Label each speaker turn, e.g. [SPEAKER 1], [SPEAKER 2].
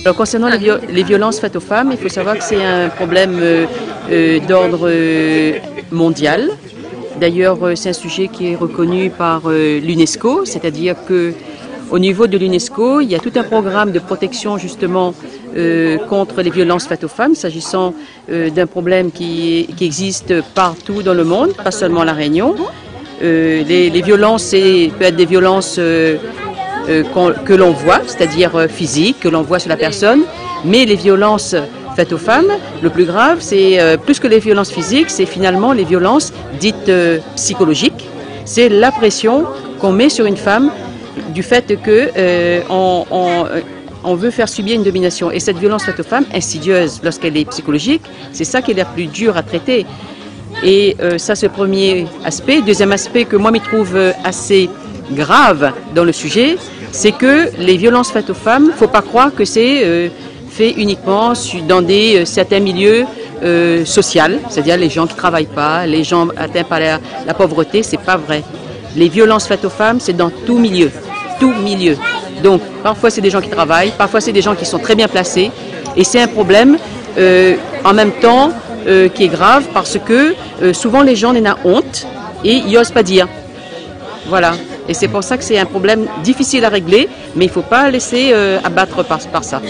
[SPEAKER 1] Alors, concernant les violences faites aux femmes, il faut savoir que c'est un problème d'ordre mondial. D'ailleurs, c'est un sujet qui est reconnu par l'UNESCO, c'est-à-dire que au niveau de l'UNESCO, il y a tout un programme de protection justement contre les violences faites aux femmes, s'agissant d'un problème qui existe partout dans le monde, pas seulement à La Réunion. Les violences, peut être des violences que l'on voit, c'est-à-dire physiques, que l'on voit sur la personne, mais les violences faites aux femmes, le plus grave, c'est plus que les violences physiques, c'est finalement les violences dites psychologiques. C'est la pression qu'on met sur une femme du fait que on veut faire subir une domination. Et cette violence faite aux femmes, insidieuse, lorsqu'elle est psychologique, c'est ça qui est la plus dure à traiter. Et ça, c'est le premier aspect. Deuxième aspect que moi, je trouve assez grave dans le sujet, c'est que les violences faites aux femmes, il ne faut pas croire que c'est fait uniquement dans certains milieux sociaux, c'est-à-dire les gens qui ne travaillent pas, les gens atteints par la pauvreté, c'est pas vrai. Les violences faites aux femmes, c'est dans tout milieu, tout milieu. Donc, parfois c'est des gens qui travaillent, parfois c'est des gens qui sont très bien placés, et c'est un problème en même temps qui est grave parce que souvent les gens en ont honte et ils n'osent pas dire. Voilà. Et c'est pour ça que c'est un problème difficile à régler, mais il ne faut pas laisser abattre par ça.